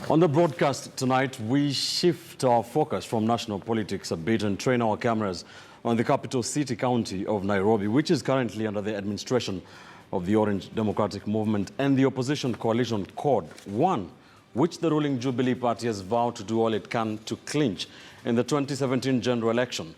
On the broadcast tonight, we shift our focus from national politics a bit and train our cameras on the capital city county of Nairobi, which is currently under the administration of the Orange Democratic Movement and the opposition coalition CORD, one which the ruling Jubilee Party has vowed to do all it can to clinch in the 2017 general election.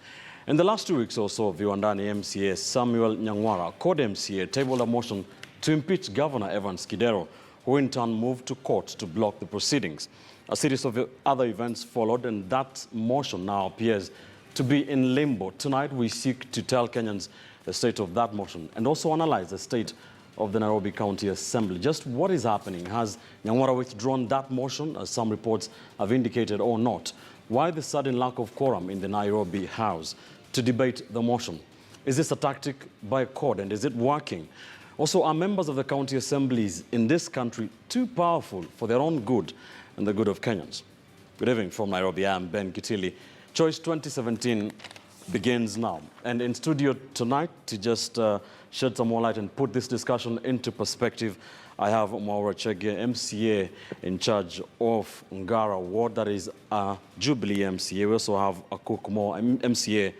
In the last 2 weeks or so, Viwandani MCA Samuel Nyang'wara, CORD MCA, tabled a motion to impeach Governor Evans Kidero, who in turn moved to court to block the proceedings. A series of other events followed, and that motion now appears to be in limbo. Tonight, we seek to tell Kenyans the state of that motion and also analyze the state of the Nairobi County Assembly. Just what is happening? Has Nyang'wara withdrawn that motion, as some reports have indicated, or not? Why the sudden lack of quorum in the Nairobi House to debate the motion? Is this a tactic by CORD, and is it working? Also, are members of the county assemblies in this country too powerful for their own good and the good of Kenyans? Good evening from Nairobi. I am Ben Kitili. Choice 2017 begins now. And in studio tonight, to just shed some more light and put this discussion into perspective, I have Maura Chege, MCA in charge of Ngara Ward, that is Jubilee MCA. We also have Akuk Mo, MCA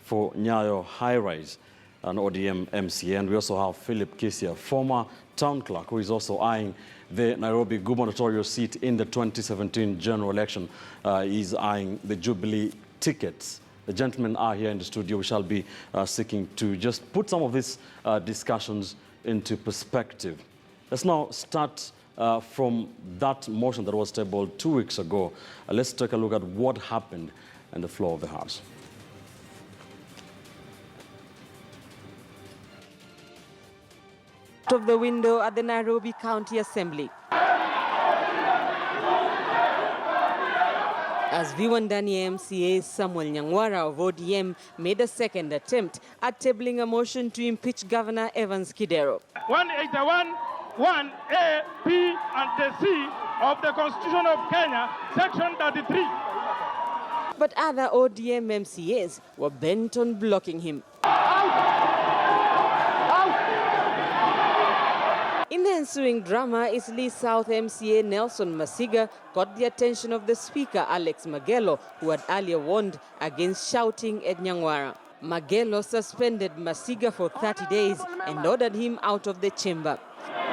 for Nyayo High Rise, an ODM MCA, and we also have Philip Kisia, former town clerk, who is also eyeing the Nairobi gubernatorial seat in the 2017 general election. He's eyeing the Jubilee tickets. The gentlemen are here in the studio. We shall be seeking to just put some of these discussions into perspective. Let's now start from that motion that was tabled 2 weeks ago. Let's take a look at what happened on the floor of the House. Of the window at the Nairobi County Assembly. As Viwandani MCA Samuel Nyang'wara of ODM made a second attempt at tabling a motion to impeach Governor Evans Kidero. 181, 1A, B, and the C of the Constitution of Kenya, Section 33. But other ODM MCAs were bent on blocking him. In the ensuing drama, Eastleigh South MCA Nelson Masiga caught the attention of the Speaker, Alex Magello, who had earlier warned against shouting at Nyang'wara. Magello suspended Masiga for 30 days and ordered him out of the chamber.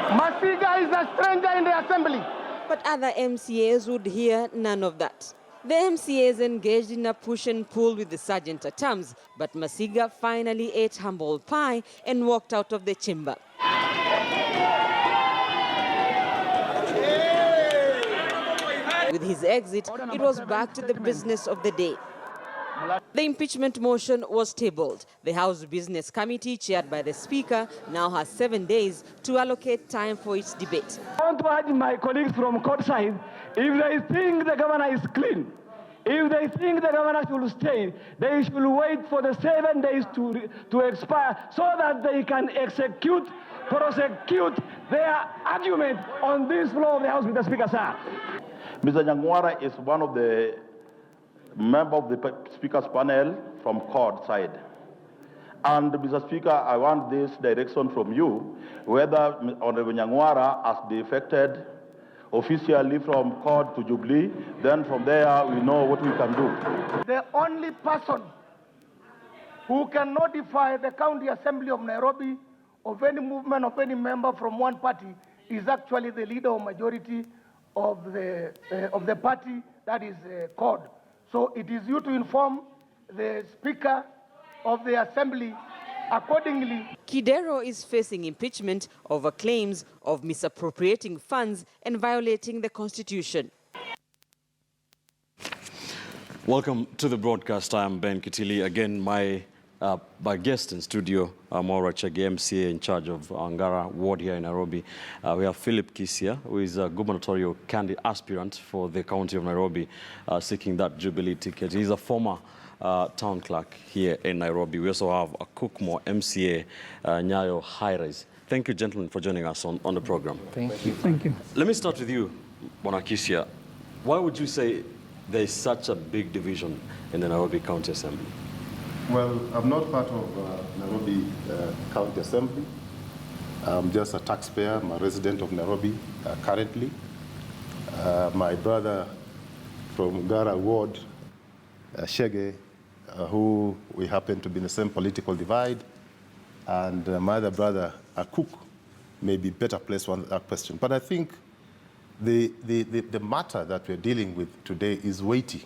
Masiga is a stranger in the assembly. But other MCAs would hear none of that. The MCAs engaged in a push and pull with the sergeant at arms, but Masiga finally ate humble pie and walked out of the chamber. With his exit, it was back to the business of the day. The impeachment motion was tabled. The House Business Committee, chaired by the Speaker, now has 7 days to allocate time for its debate. I want to urge my colleagues from court side, if they think the governor is clean, if they think the governor should stay, they should wait for the 7 days to expire so that they can prosecute their argument on this floor of the House with the Speaker, sir. Mr. Nyang'wara is one of the members of the Speaker's panel from CORD side. And Mr. Speaker, I want this direction from you, whether Honorable Nyang'wara has defected officially from CORD to Jubilee, then from there we know what we can do. The only person who can notify the County Assembly of Nairobi of any movement of any member from one party is actually the leader or majority of the party, that is CORD. So it is you to inform the Speaker of the Assembly accordingly. Kidero is facing impeachment over claims of misappropriating funds and violating the Constitution. Welcome to the broadcast. I am Ben Kitili. Again, my guest in studio, Maura Chege, MCA in charge of Ngara Ward here in Nairobi. We have Philip Kisia, who is a gubernatorial candidate aspirant for the county of Nairobi, seeking that Jubilee ticket. He's a former town clerk here in Nairobi. We also have Akuk Mo, MCA, Nyayo High Rise. Thank you, gentlemen, for joining us on the program. Thank you. Thank you. Let me start with you, Bwana Kisia. Why would you say there is such a big division in the Nairobi County Assembly? Well, I'm not part of Nairobi County Assembly. I'm just a taxpayer. I'm a resident of Nairobi currently. my brother from Gara Ward, Shege, who we happen to be in the same political divide, and my other brother, Akuk, may be better placed to answer that question. But I think the matter that we're dealing with today is weighty,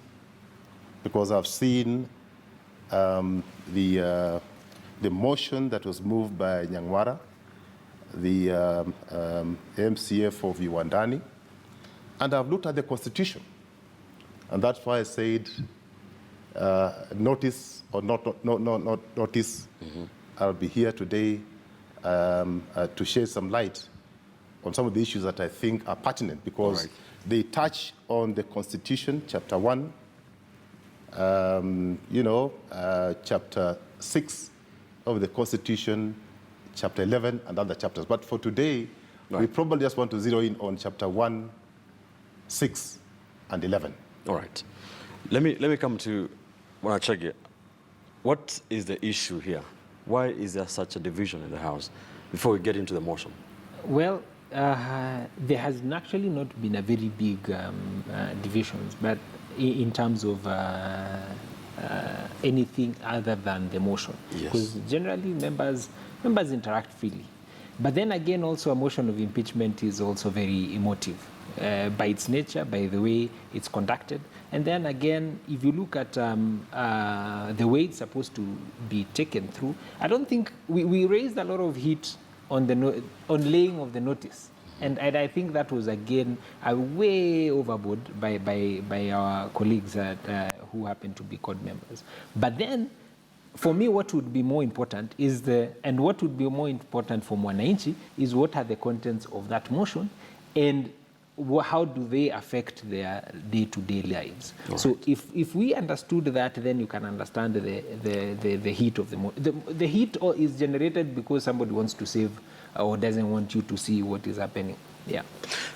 because I've seen the motion that was moved by Nyang'wara, the MCA for Viwandani, and I've looked at the Constitution. And that's why I said notice or not notice, I'll be here today to shed some light on some of the issues that I think are pertinent, because they touch on the Constitution, Chapter 1, Chapter 6 of the Constitution, Chapter 11, and other chapters. But for today, we probably just want to zero in on Chapter 1, 6, and 11. All right. Let me come to Wanachege. What is the issue here? Why is there such a division in the House before we get into the motion? Well, there has actually not been a very big divisions, but in terms of anything other than the motion. Yes. Because generally members interact freely. But then again, also a motion of impeachment is also very emotive by its nature, by the way it's conducted. And then again, if you look at the way it's supposed to be taken through, I don't think we raised a lot of heat on on laying of the notice. And I think that was, again, way overboard by our colleagues who happen to be COD members. But then, for me, what would be more important is and what would be more important for Mwananchi is what are the contents of that motion, and how do they affect their day-to-day lives. Right. So if we understood that, then you can understand the heat of the heat is generated because somebody wants to save or doesn't want you to see what is happening. Yeah.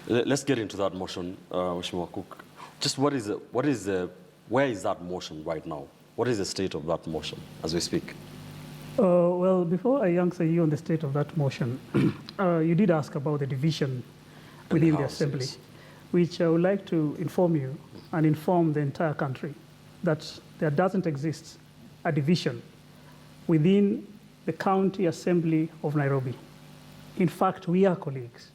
Let's get into that motion, Mheshimiwa Cook. Just where is that motion right now? What is the state of that motion as we speak? Well, before I answer you on the state of that motion, you did ask about the division within the Assembly, which I would like to inform you and inform the entire country that there doesn't exist a division within the County Assembly of Nairobi. In fact, we are colleagues.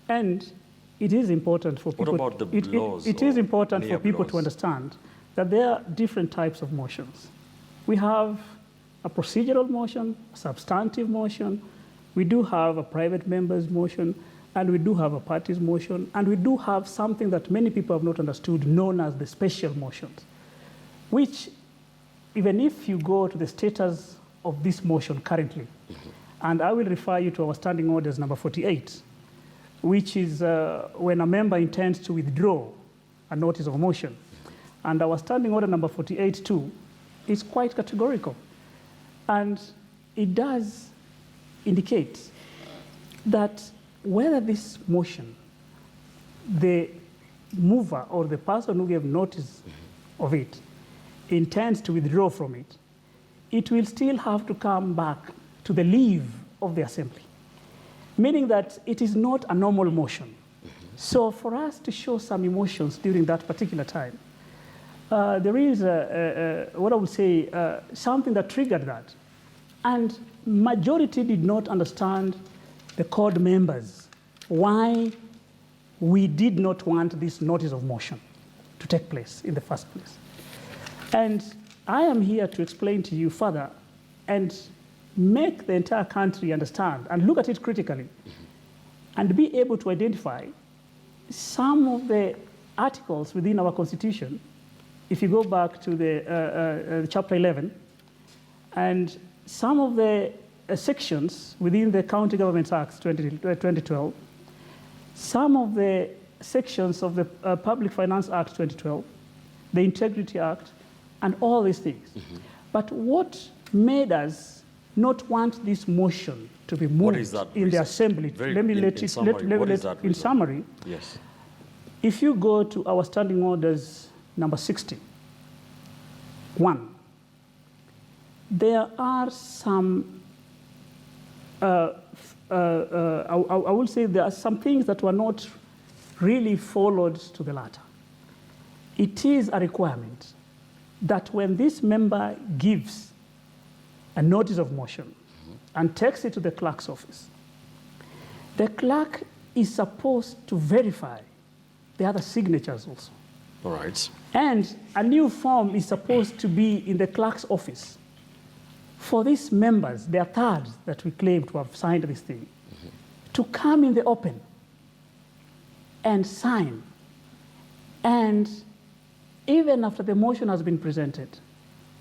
And it is important for people, what about the laws? It is important for people laws? to understand that there are different types of motions. We have a procedural motion, a substantive motion, we do have a private member's motion, and we do have a party's motion, and we do have something that many people have not understood, known as the special motions, which, even if you go to the status of this motion currently, and I will refer you to our standing orders number 48, which is when a member intends to withdraw a notice of motion. And our standing order number 48 too is quite categorical. And it does indicate that whether this motion, the mover or the person who gave notice of it intends to withdraw from it, it will still have to come back to the leave of the Assembly, meaning that it is not a normal motion. So for us to show some emotions during that particular time, there is, what I would say, something that triggered that. And majority did not understand, the COD members, why we did not want this notice of motion to take place in the first place. And I am here to explain to you further and make the entire country understand and look at it critically and be able to identify some of the articles within our Constitution. If you go back to the Chapter 11, and some of the sections within the County Governments Act 2012, some of the sections of the Public Finance Act 2012, the Integrity Act, and all these things. But what made us not want this motion to be moved in the Assembly? In summary, yes. If you go to our standing orders number 60, 1, there are some, I will say there are some things that were not really followed to the latter. It is a requirement that when this member gives a notice of motion and takes it to the clerk's office, the clerk is supposed to verify the other signatures also. All right. And a new form is supposed to be in the clerk's office for these members, their thirds that we claim to have signed this thing, to come in the open and sign. And even after the motion has been presented,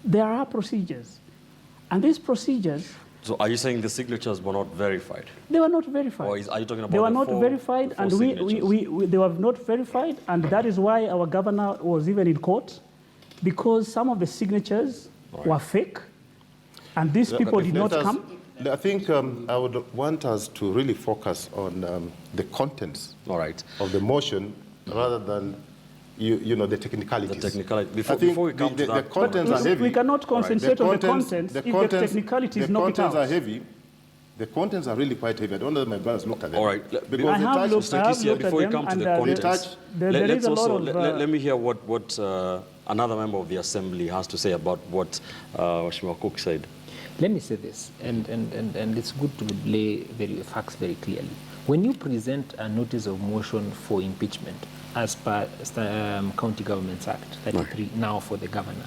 there are procedures. And these procedures... So are you saying the signatures were not verified? They were not verified. Or are you talking about they were the not verified, and they were not verified, and that is why our governor was even in court, because some of the signatures were fake, and these people did not come. I think I would want us to really focus on the contents of the motion rather than the technicalities. The technicality. Before we come to that, the contents are heavy. We cannot concentrate on the contents if the technicalities knock it out. The contents are heavy. The contents are really quite heavy. I don't know if my brothers looked at them. All right. Because I have looked at before we come to the contents, let me hear what another member of the assembly has to say about what Mheshimiwa Cook said. Let me say this, and it's good to lay facts very clearly. When you present a notice of motion for impeachment, as per County Governments Act 33, now for the governor,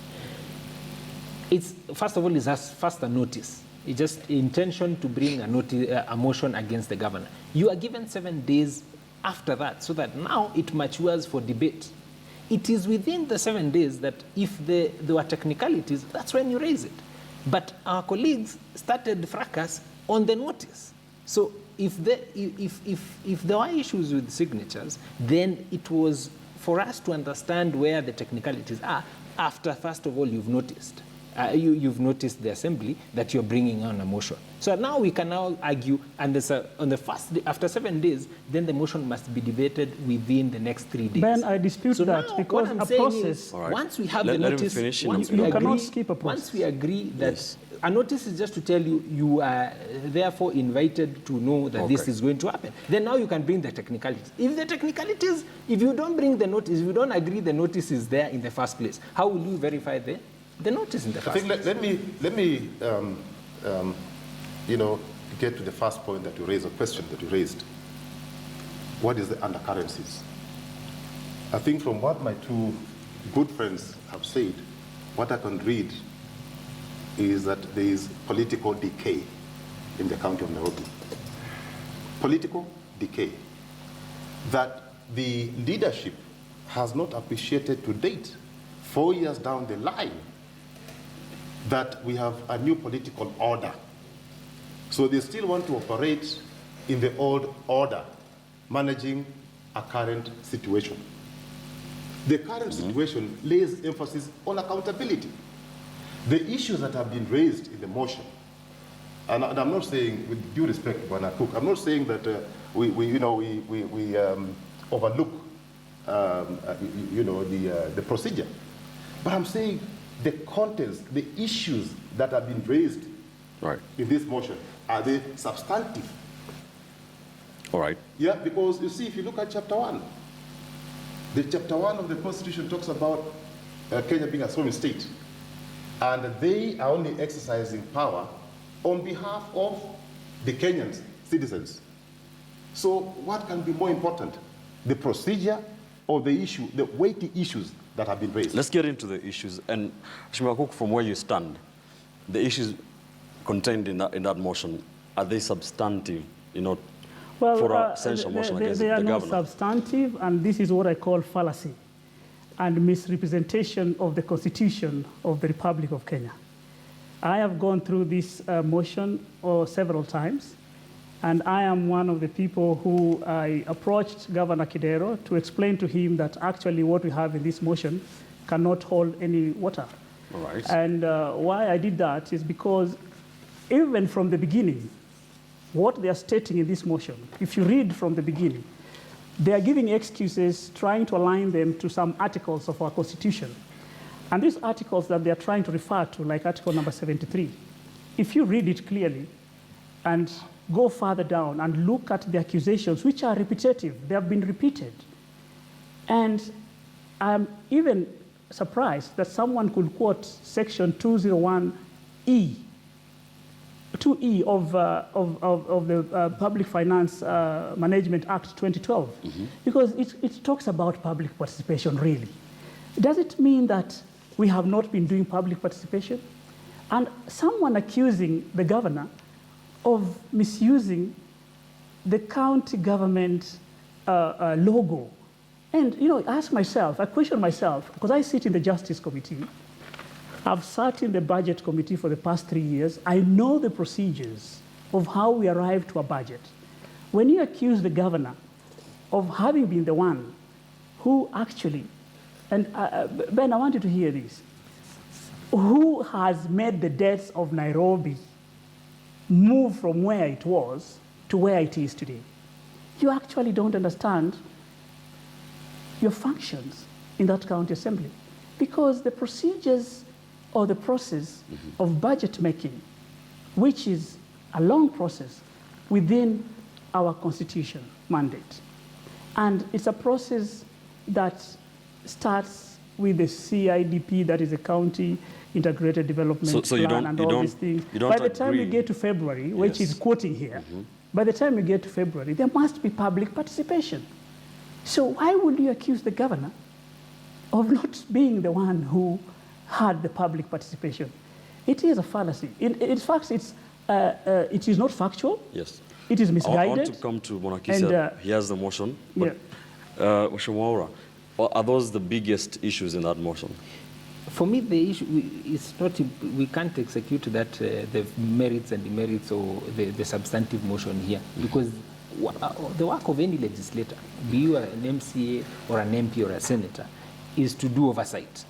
it's first of all it's first a notice. It's just intention to bring a motion against the governor. You are given 7 days after that, so that now it matures for debate. It is within the 7 days that if there were technicalities, that's when you raise it. But our colleagues started fracas on the notice. So if there were issues with signatures, then it was for us to understand where the technicalities are after, first of all, you've noticed. You've noticed the assembly that you're bringing on a motion. So now we can now argue, and on the first day, after 7 days, then the motion must be debated within the next 3 days. Ben, I dispute so that because a process. Once we have the notice, once we agree that a notice is just to tell you you are therefore invited to know that this is going to happen. Then now you can bring the technicalities. If you don't bring the notice, if you don't agree the notice is there in the first place, how will you verify the notice in the first place? Let me get to the first point that you raised, a question that you raised. What is the undercurrencies? I think from what my two good friends have said, what I can read is that there is political decay in the county of Nairobi. Political decay. That the leadership has not appreciated to date, 4 years down the line, that we have a new political order. So they still want to operate in the old order, managing a current situation. The current situation lays emphasis on accountability. The issues that have been raised in the motion, and I'm not saying, with due respect, Bwana Cook, I'm not saying that we overlook the procedure, but I'm saying the contents, the issues that have been raised in this motion, are they substantive? All right. Yeah, because you see, if you look at chapter 1, the chapter 1 of the Constitution talks about Kenya being a sovereign state, and they are only exercising power on behalf of the Kenyan citizens. So what can be more important, the procedure or the issue, the weighty issues that have been raised? Let's get into the issues. And Mheshimiwa Cook, from where you stand, the issues contained in that motion, are they substantive, for a censure motion against the governor? They are not substantive, and this is what I call fallacy and misrepresentation of the Constitution of the Republic of Kenya. I have gone through this motion several times, and I am one of the people who I approached Governor Kidero to explain to him that actually what we have in this motion cannot hold any water. All right. And why I did that is because even from the beginning, what they are stating in this motion, if you read from the beginning, they are giving excuses, trying to align them to some articles of our Constitution. And these articles that they are trying to refer to, like Article number 73, if you read it clearly and go further down and look at the accusations, which are repetitive, they have been repeated And I'm even surprised that someone could quote Section 201E, 2E of the Public Finance Management Act 2012, because it talks about public participation, really. Does it mean that we have not been doing public participation? And someone accusing the governor of misusing the county government logo. And, you know, I question myself, because I sit in the Justice Committee. I've sat in the Budget Committee for the past 3 years. I know the procedures of how we arrive to a budget. When you accuse the governor of having been the one who actually, and Ben, I want you to hear this, who has made the debts of Nairobi move from where it was to where it is today, you actually don't understand your functions in that county assembly, because the procedures or the process of budget making, which is a long process within our constitution mandate. And it's a process that starts with the CIDP, that is a county integrated development plan, and all these things. By the time you get to February, which is quoting here, by the time you get to February, there must be public participation. So why would you accuse the governor of not being the one who had the public participation? It is a fallacy. In fact, it is not factual. Yes. It is misguided. I want to come to Monakisa. He has the motion. But, Mheshimiwa Waura, are those the biggest issues in that motion? For me, the issue is not, we can't execute that, the merits and demerits or the substantive motion here, because the work of any legislator, be you an MCA or an MP or a senator, is to do oversight.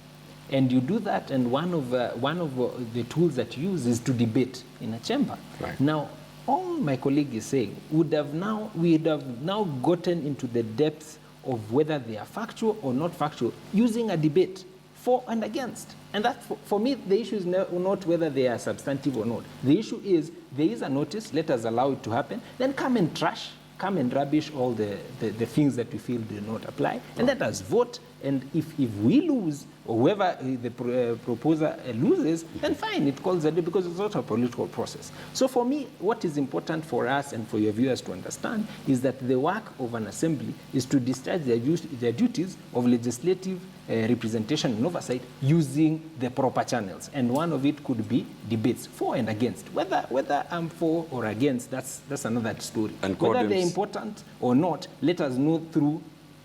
And you do that, and one of the tools that you use is to debate in a chamber. Right. Now, all my colleague is saying we would have now gotten into the depths of whether they are factual or not factual using a debate for and against. And that, for me, the issue is not whether they are substantive or not. The issue is there is a notice, let us allow it to happen, then come and trash, come and rubbish all the things that we feel do not apply, and let us vote. And if we lose, or whoever the proposer loses, then fine, it calls a day, because it's not a political process. So for me, what is important for us and for your viewers to understand is that the work of an assembly is to discharge their duties of legislative representation and oversight using the proper channels. And one of it could be debates for and against. Whether I'm for or against, that's another story. And whether they're important or not, let us know through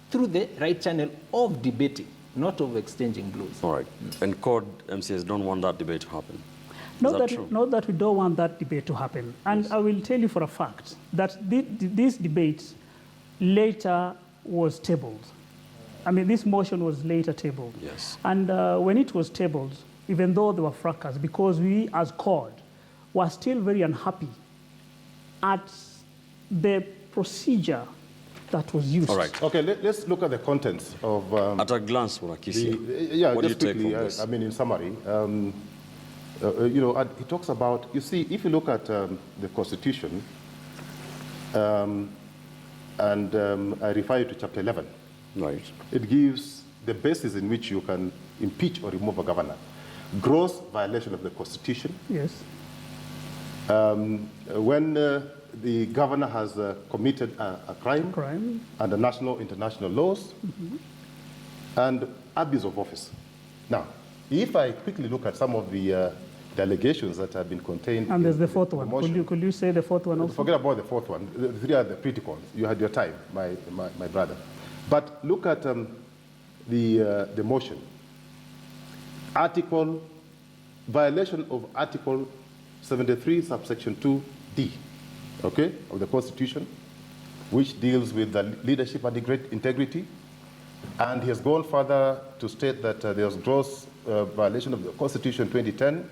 the right channel of debating, not of exchanging blows. All right. And CORD MCAs don't want that debate to happen. Not that we don't want that debate to happen. And yes. I will tell you for a fact that this debate later was tabled. I mean, this motion was later tabled. Yes. And when it was tabled, even though there were fracas, because we as CORD were still very unhappy at the procedure that was used. All right. Okay, let's look at the contents of... at a glance, Monakisi. Yeah, what just do you quickly, take from this? I mean, in summary, you know, he talks about, you see, if you look at the Constitution, and I refer you to Chapter 11, right. It gives the basis in which you can impeach or remove a governor. Gross violation of the Constitution. Yes. When the governor has committed a crime under national, international laws, and abuse of office. Now, if I quickly look at some of the allegations that have been contained. And there's the fourth one. Could you say the fourth one also? Forget about the fourth one. The three are the critical ones. You had your time, my brother. But look at the motion. Violation of Article 73, subsection 2D, okay, of the Constitution, which deals with the leadership and integrity. And he has gone further to state that there was gross violation of the Constitution 2010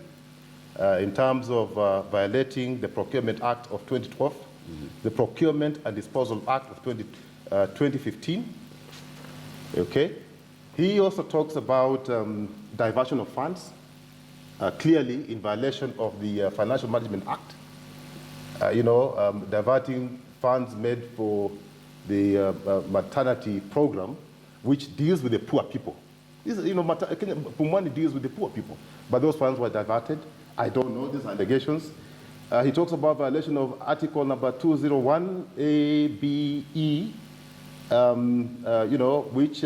in terms of violating the Procurement Act of 2012, the Procurement and Disposal Act of 2015. Okay. He also talks about diversion of funds, clearly in violation of the Financial Management Act. Diverting funds made for the maternity program which deals with the poor people. This, Pumwani deals with the poor people. But those funds were diverted. I don't know these allegations. He talks about violation of article number 201 A, B, E, which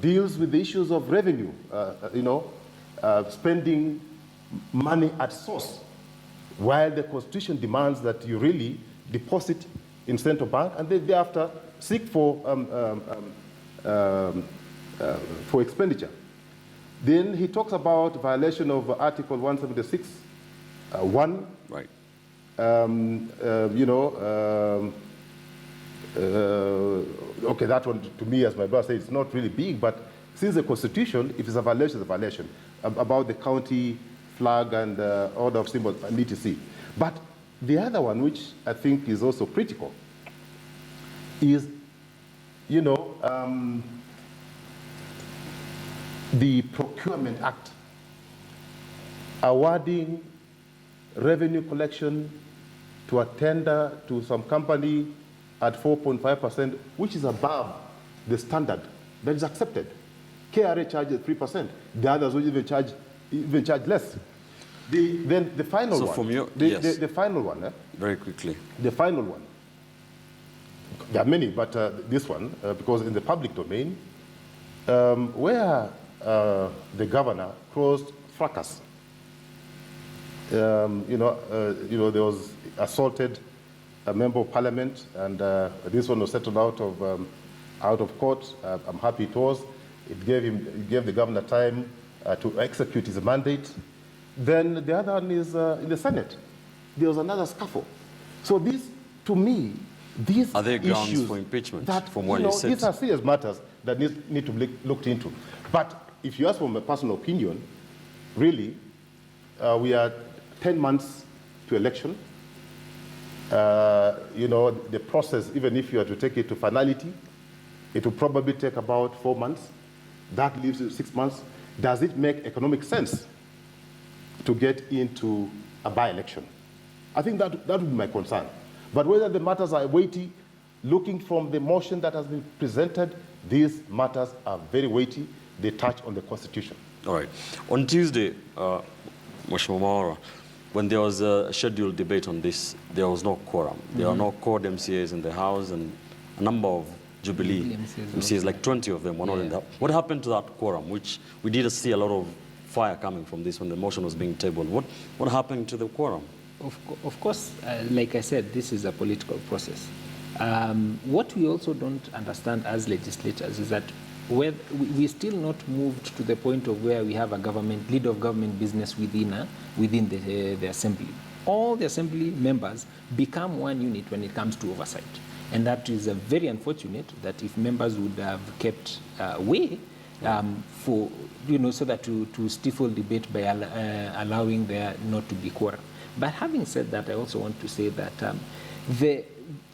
deals with the issues of revenue, spending money at source, while the Constitution demands that you really deposit in central bank and then thereafter seek for expenditure. Then he talks about violation of Article 176, 1. Right. Okay, that one to me, as my brother said, it's not really big, but since the Constitution, if it's a violation, it's a violation. About the county flag and order of symbols, I need to see. But the other one, which I think is also critical, is, the Procurement Act, awarding revenue collection to a tender to some company at 4.5%, which is above the standard that is accepted. KRA charges 3%. The others will even charge less. Then the final one. From your, the final one. Very quickly. The final one. There are many, but this one, because in the public domain, where the governor caused fracas. There was assaulted a member of parliament, and this one was settled out of court. I'm happy it was. It gave the governor time to execute his mandate. Then the other one is in the Senate. There was another scuffle. So these, to me, these are there grounds issues for impeachment that, from what you said? These are serious matters that need to be looked into. But if you ask for my personal opinion, really, we are 10 months to election. The process, even if you are to take it to finality, it will probably take about 4 months. That leaves you 6 months. Does it make economic sense to get into a by-election? I think that would be my concern. But whether the matters are weighty, looking from the motion that has been presented, these matters are very weighty. They touch on the Constitution. All right. On Tuesday, Mheshimiwa Mwaura, when there was a scheduled debate on this, there was no quorum. There are no CORD MCAs in the House, and a number of Jubilee MCAs, like 20 of them, were not in that. What happened to that quorum, which we did see a lot of fire coming from this when the motion was being tabled? What happened to the quorum? Of course, like I said, this is a political process. What we also don't understand as legislators is that we're still not moved to the point of where we have a leader of government business within the assembly. All the assembly members become one unit when it comes to oversight. And that is very unfortunate that if members would have kept away so that to stifle debate by allowing there not to be quorum. But having said that, I also want to say that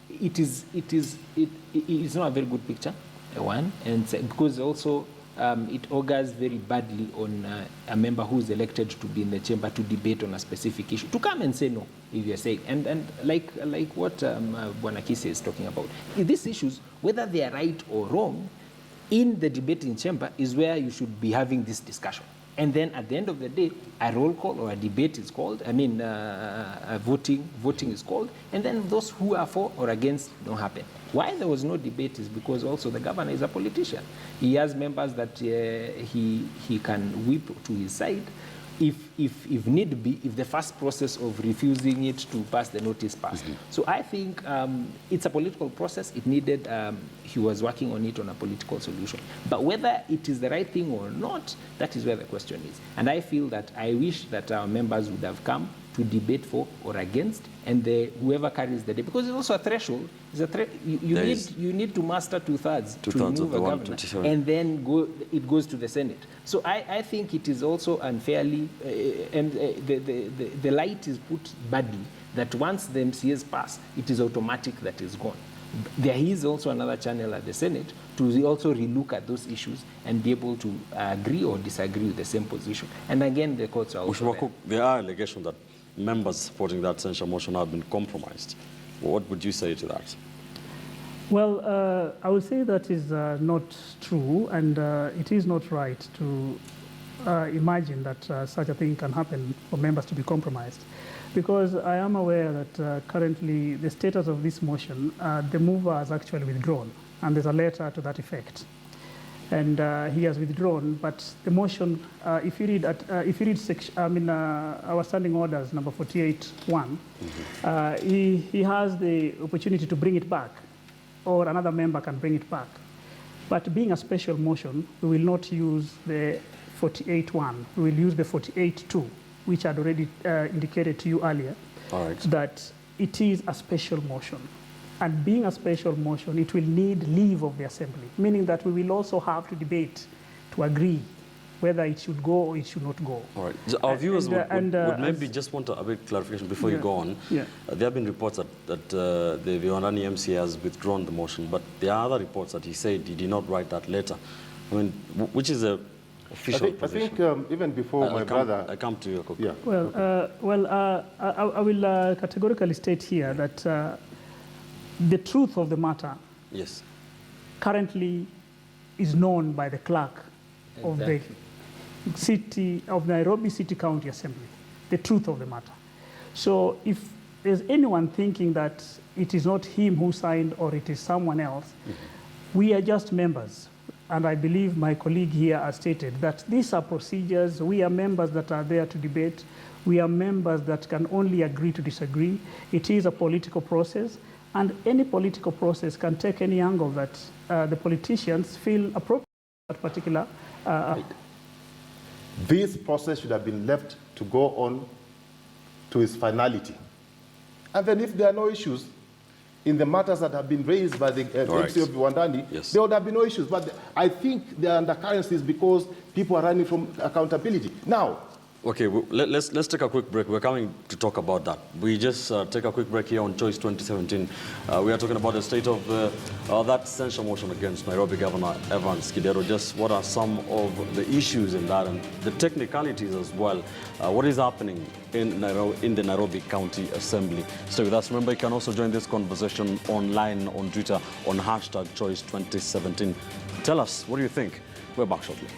it is not a very good picture, one, and because also it augurs very badly on a member who is elected to be in the chamber to debate on a specific issue, to come and say no, if you're saying, and like what Bwana Kise is talking about, these issues, whether they are right or wrong, in the debating chamber is where you should be having this discussion. And then at the end of the day, a roll call or a debate is called. Voting is called. And then those who are for or against don't happen. Why there was no debate is because also the governor is a politician. He has members that he can whip to his side. If need be, if the first process of refusing it to pass the notice passed. So I think it's a political process. It needed, he was working on it on a political solution. But whether it is the right thing or not, that is where the question is. And I feel that I wish that our members would have come to debate for or against, and whoever carries the day, because it's also a threshold. You need to master two-thirds to remove a governor, and then it goes to the Senate. So I think it is also unfairly, and the light is put badly that once the MCAs pass, it is automatic that it's gone. There is also another channel at the Senate to also relook at those issues and be able to agree or disagree with the same position. And again, the courts are also there are allegations that members supporting that censure motion have been compromised. What would you say to that? Well, I would say that is not true, and it is not right to imagine that such a thing can happen for members to be compromised. Because I am aware that currently the status of this motion, the mover has actually withdrawn, and there's a letter to that effect. And he has withdrawn, but the motion, if you read our standing orders number 48.1, he has the opportunity to bring it back, or another member can bring it back. But being a special motion, we will not use the 48.1, we will use the 48.2, which I had already indicated to you earlier, that it is a special motion. And being a special motion, it will need leave of the Assembly, meaning that we will also have to debate to agree whether it should go or it should not go. All right. Our viewers would maybe just want a bit clarification before you go on. Yeah. There have been reports that the Viwandani MCA has withdrawn the motion, but there are other reports that he said he did not write that letter. I mean, which is a official position? I think even before my brother... I come to you, Cook. Yeah. Well, I will categorically state here that the truth of the matter currently is known by the clerk of the city of Nairobi City County Assembly, the truth of the matter. So if there's anyone thinking that it is not him who signed or it is someone else, we are just members. And I believe my colleague here has stated that these are procedures. We are members that are there to debate. We are members that can only agree to disagree. It is a political process, and any political process can take any angle that the politicians feel appropriate at particular. This process should have been left to go on to its finality. And then if there are no issues in the matters that have been raised by the MC of Viwandani, there would have been no issues. But I think the undercurrents is because people are running from accountability. Now, okay, let's take a quick break. We're coming to talk about that. We just take a quick break here on Choice 2017. We are talking about the state of that censure motion against Nairobi Governor Evans Kidero. Just what are some of the issues in that and the technicalities as well. What is happening in the Nairobi County Assembly? Stay with us. Remember, you can also join this conversation online on Twitter on #Choice 2017. Tell us, what do you think? We're back shortly.